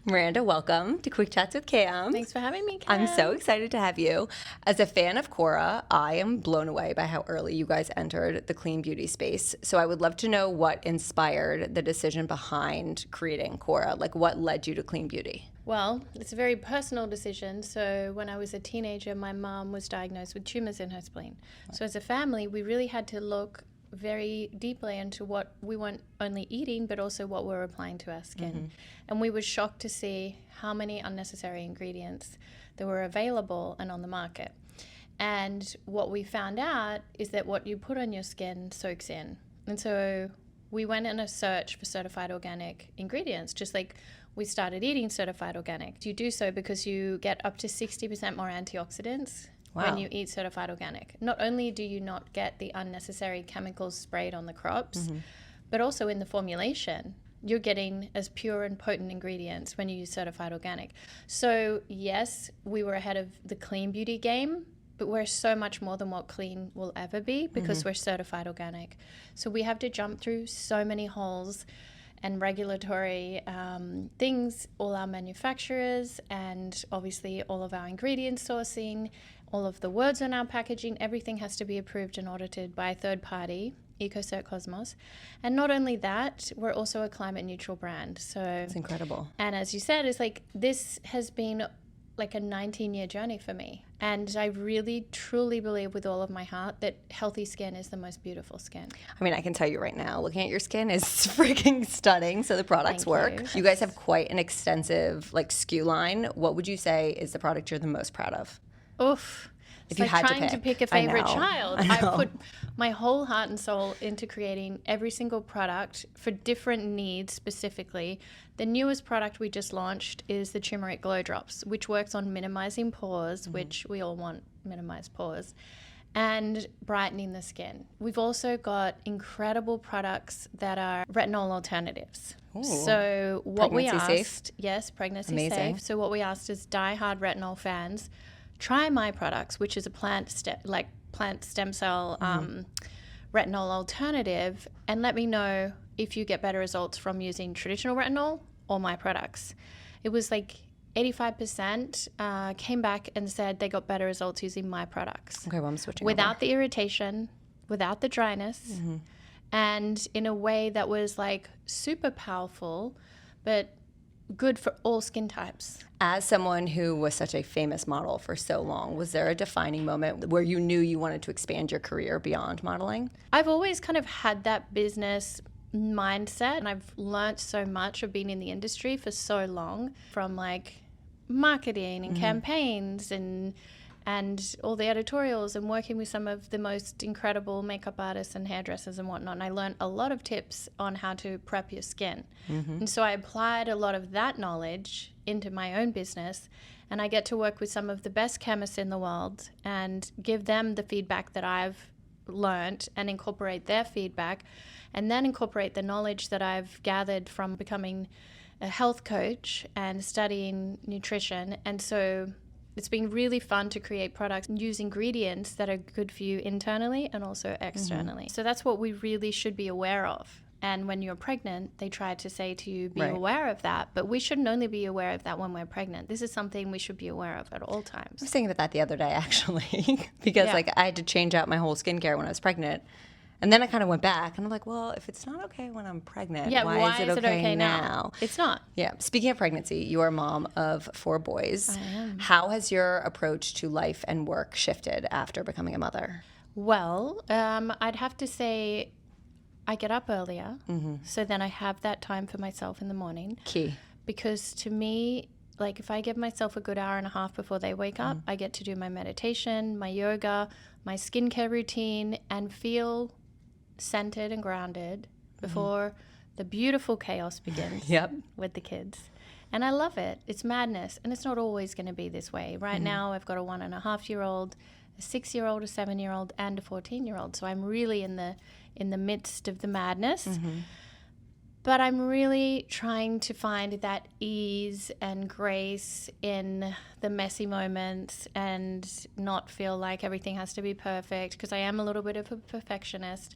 Miranda, welcome to Quick Chats with Cam. Thanks for having me, Cam. I'm so excited to have you. As a fan of Kora, I am blown away by how early you guys entered the clean beauty space. So I would love to know what inspired the decision behind creating Kora. Like, what led you to clean beauty? Well, it's a very personal decision. So when I was a teenager, my mom was diagnosed with tumors in her spleen. So as a family, we really had to look very deeply into what we weren't only eating, but also what we were applying to our skin. Mm-hmm. And we were shocked to see how many unnecessary ingredients that were available and on the market. And what we found out is that what you put on your skin soaks in. And so we went on a search for certified organic ingredients, just like we started eating certified organic. You do so because you get up to 60% more antioxidants. Wow. When you eat certified organic. Not only do you not get the unnecessary chemicals sprayed on the crops, mm-hmm. but also in the formulation, you're getting as pure and potent ingredients when you use certified organic. So yes, we were ahead of the clean beauty game, but we're so much more than what clean will ever be because mm-hmm. we're certified organic. So we have to jump through so many holes and regulatory things, all our manufacturers and obviously all of our ingredient sourcing, all of the words on our packaging, everything has to be approved and audited by a third party, EcoCert Cosmos. And not only that, we're also a climate neutral brand. So it's incredible. And as you said, it's like this has been like a 19-year journey for me. And I really, truly believe with all of my heart that healthy skin is the most beautiful skin. I mean, I can tell you right now, looking at your skin is freaking stunning. So the products work. You guys have quite an extensive SKU line. What would you say is the product you're the most proud of? Oof. It's like trying to pick a favorite child. I put my whole heart and soul into creating every single product for different needs specifically. The newest product we just launched is the Turmeric Glow Drops, which works on minimizing pores, mm-hmm. which we all want minimized pores, and brightening the skin. We've also got incredible products that are retinol alternatives. Ooh. So what pregnancy we asked, safe? Yes, pregnancy Amazing. safe. So what we asked is diehard retinol fans, try my products, which is a plant stem cell retinol alternative, and let me know if you get better results from using traditional retinol or my products. It was 85% came back and said they got better results using my products. Okay, well, I'm switching without over. The irritation, without the dryness, mm-hmm. and in a way that was super powerful, but good for all skin types. As someone who was such a famous model for so long, was there a defining moment where you knew you wanted to expand your career beyond modeling? I've always kind of had that business mindset, and I've learned so much of being in the industry for so long, from marketing and mm-hmm. campaigns and all the editorials and working with some of the most incredible makeup artists and hairdressers and whatnot. And I learned a lot of tips on how to prep your skin. Mm-hmm. And so I applied a lot of that knowledge into my own business, and I get to work with some of the best chemists in the world and give them the feedback that I've learned and incorporate their feedback, and then incorporate the knowledge that I've gathered from becoming a health coach and studying nutrition. And so it's been really fun to create products and use ingredients that are good for you internally and also externally. Mm-hmm. So that's what we really should be aware of. And when you're pregnant, they try to say to you, be aware of that. But we shouldn't only be aware of that when we're pregnant. This is something we should be aware of at all times. I was thinking about that the other day, actually, because I had to change out my whole skincare when I was pregnant. And then I kind of went back, and I'm like, well, if it's not okay when I'm pregnant, why is it okay now? It's not. Yeah. Speaking of pregnancy, you are a mom of 4 boys. I am. How has your approach to life and work shifted after becoming a mother? Well, I'd have to say I get up earlier, mm-hmm. so then I have that time for myself in the morning. Key. Because to me, if I give myself a good hour and a half before they wake up, I get to do my meditation, my yoga, my skincare routine, and feel centered and grounded before the beautiful chaos begins with the kids. And I love it. It's madness. And it's not always going to be this way. Right now, I've got a 1.5-year-old, a 6-year-old, a 7-year-old, and a 14-year-old. So I'm really in the midst of the madness. Mm-hmm. But I'm really trying to find that ease and grace in the messy moments and not feel like everything has to be perfect, because I am a little bit of a perfectionist.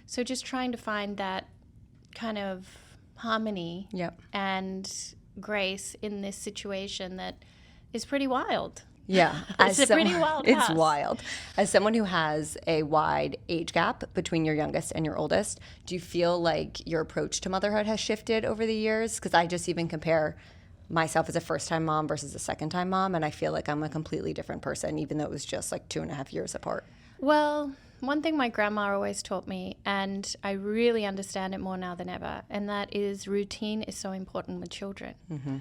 So just trying to find that kind of harmony and grace in this situation that is pretty wild. Yeah. It's a pretty wild It's house. wild. As someone who has a wide age gap between your youngest and your oldest, do you feel like your approach to motherhood has shifted over the years? Because I just even compare myself as a first-time mom versus a second-time mom, and I feel like I'm a completely different person, even though it was just like 2.5 years apart. Well, one thing my grandma always taught me, and I really understand it more now than ever, and that is routine is so important with children. Mm-hmm.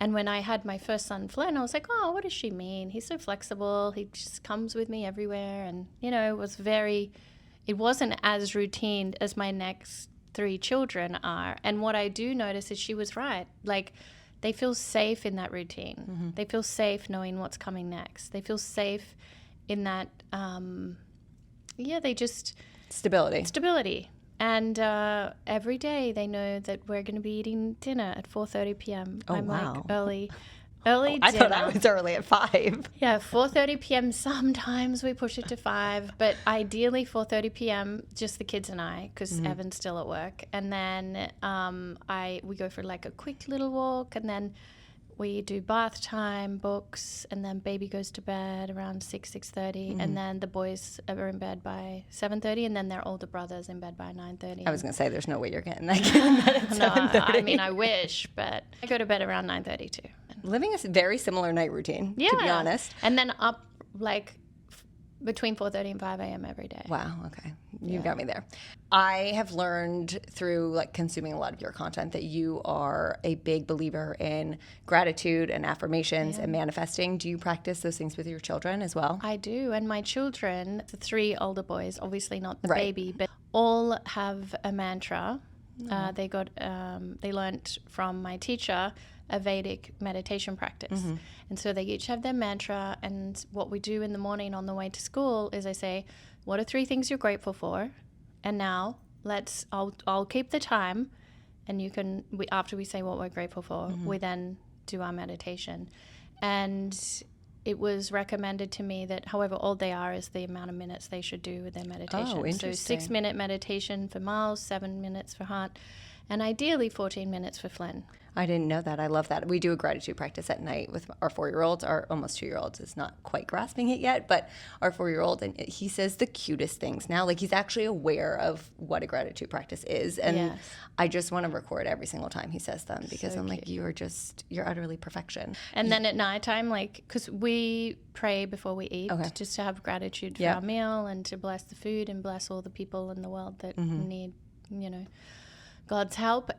And when I had my first son, Flynn, I was like, oh, what does she mean? He's so flexible. He just comes with me everywhere. And, it wasn't as routine as my next 3 children are. And what I do notice is she was right. Like, they feel safe in that routine. Mm-hmm. They feel safe knowing what's coming next. They feel safe in that, stability. And every day they know that we're going to be eating dinner at 4:30 p.m. Oh, I'm wow. like early I dinner. thought I was early at 5. Yeah, 4:30 p.m. Sometimes we push it to 5, but ideally 4:30 p.m. just the kids and I, because Evan's still at work. And then we go for like a quick little walk, and then we do bath time, books, and then baby goes to bed around 6:30, and then the boys are in bed by 7:30, and then their older brother's in bed by 9:30. I was going to say, there's no way you're getting that at 7:30. I mean, I wish, but I go to bed around 9:30 too. Living a very similar night routine, to be honest. And then up like between 4:30 and 5 a.m. every day. Wow, okay. You got me there. I have learned through like consuming a lot of your content that you are a big believer in gratitude and affirmations and manifesting. Do you practice those things with your children as well? I do. And my children, the 3 older boys, obviously not the Right. baby, but all have a mantra. They learned from my teacher a Vedic meditation practice. And so they each have their mantra. And what we do in the morning on the way to school is I say, what are 3 things you're grateful for? And now I'll keep the time, and after we say what we're grateful for, we then do our meditation. And it was recommended to me that however old they are is the amount of minutes they should do with their meditation. Oh, interesting. So 6-minute meditation for Miles, 7 minutes for Hart, and ideally 14 minutes for Flynn. I didn't know that. I love that. We do a gratitude practice at night with our 4-year-olds. Our almost 2-year-olds is not quite grasping it yet, but our 4-year-old, and he says the cutest things now. Like, he's actually aware of what a gratitude practice is. And Yes. I just want to record every single time he says them, because So I'm like, cute. you're utterly perfection. And then at nighttime, like, because we pray before we eat, Okay. just to have gratitude for Yeah. our meal and to bless the food and bless all the people in the world that need, God's help.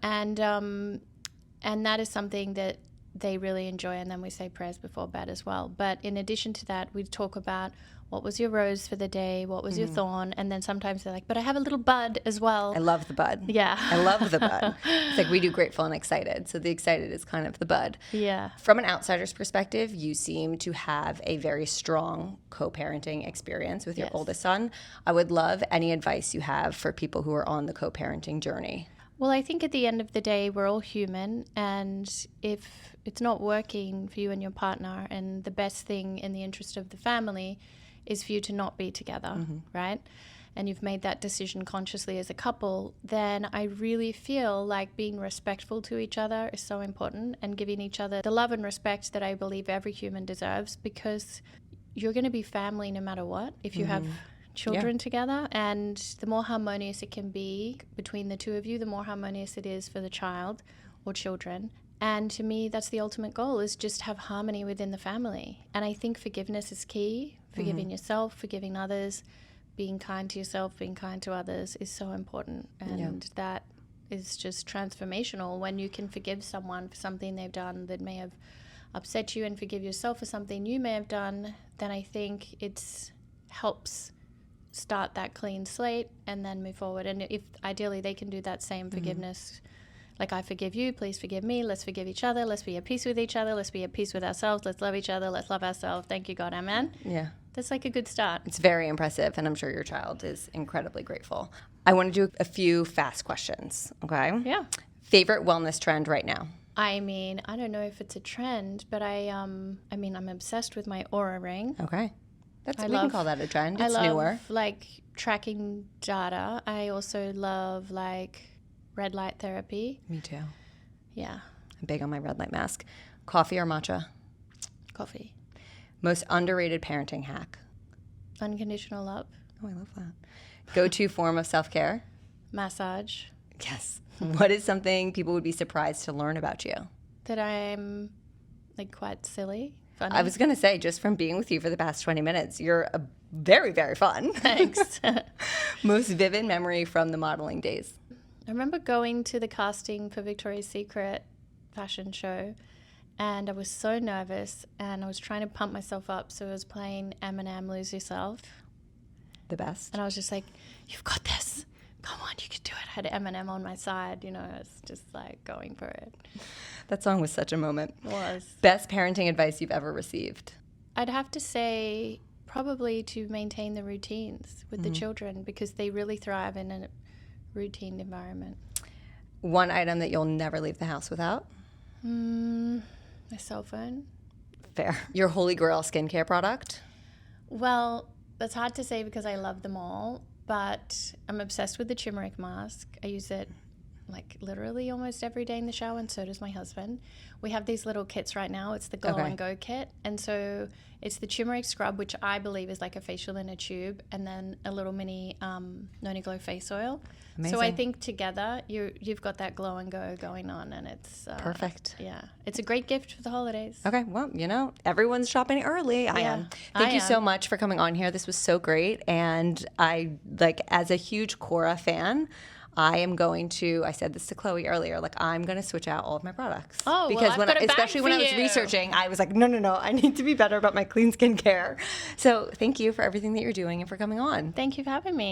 And that is something that they really enjoy. And then we say prayers before bed as well. But in addition to that, we talk about what was your rose for the day, what was your thorn, and then sometimes they're like, but I have a little bud as well. I love the bud. Yeah. I love the bud. It's like we do grateful and excited. So the excited is kind of the bud. Yeah. From an outsider's perspective, you seem to have a very strong co-parenting experience with your Yes. oldest son. I would love any advice you have for people who are on the co-parenting journey. Well, I think at the end of the day, we're all human. And if it's not working for you and your partner, and the best thing in the interest of the family is for you to not be together, right? And you've made that decision consciously as a couple, then I really feel like being respectful to each other is so important, and giving each other the love and respect that I believe every human deserves, because you're going to be family no matter what if you have children together. And the more harmonious it can be between the two of you, the more harmonious it is for the child or children. And to me, that's the ultimate goal, is just have harmony within the family. And I think forgiveness is key. Forgiving yourself, forgiving others, being kind to yourself, being kind to others is so important. And that is just transformational when you can forgive someone for something they've done that may have upset you, and forgive yourself for something you may have done. Then I think it helps start that clean slate and then move forward. And if ideally they can do that same forgiveness, like I forgive you, please forgive me, let's forgive each other, let's be at peace with each other, let's be at peace with ourselves, let's love each other, let's love ourselves, thank you God, amen. Yeah. That's like a good start. It's very impressive, and I'm sure your child is incredibly grateful. I want to do a few fast questions, okay? Yeah. Favorite wellness trend right now? I mean, I don't know if it's a trend, but I'm obsessed with my Aura ring. Okay. We can call that a trend. It's I love newer. like tracking data. I also love like red light therapy. Me too. Yeah. I'm big on my red light mask. Coffee or matcha? Coffee. Most underrated parenting hack? Unconditional love. Oh, I love that. Go-to form of self-care? Massage. Yes. What is something people would be surprised to learn about you? That I'm like quite silly, funny. I was going to say, just from being with you for the past 20 minutes, you're very, very fun. Thanks. Most vivid memory from the modeling days? I remember going to the casting for Victoria's Secret fashion show, and I was so nervous, and I was trying to pump myself up. So I was playing Eminem, Lose Yourself. The best. And I was just like, you've got this. Come on, you can do it. I had Eminem on my side, I was just like going for it. That song was such a moment. It was. Best parenting advice you've ever received? I'd have to say probably to maintain the routines with the children, because they really thrive in a routine environment. One item that you'll never leave the house without? My cell phone. Fair. Your holy grail skincare product? Well, that's hard to say because I love them all, but I'm obsessed with the turmeric mask. I use it like literally almost every day in the shower, and so does my husband. We have these little kits right now. It's the Glow and Go kit. And so it's the turmeric scrub, which I believe is like a facial in a tube, and then a little mini Noni Glow face oil. Amazing. So I think together you've got that Glow and Go going on, and it's perfect. Yeah, it's a great gift for the holidays. Okay, well, everyone's shopping early. I am. Thank you so much for coming on here. This was so great. And as a huge Kora fan, I am going to, I said this to Chloe earlier, I'm going to switch out all of my products. Oh, because well, I've got a bag especially when for I was you. researching, I was like, no, I need to be better about my clean skincare. So thank you for everything that you're doing and for coming on. Thank you for having me.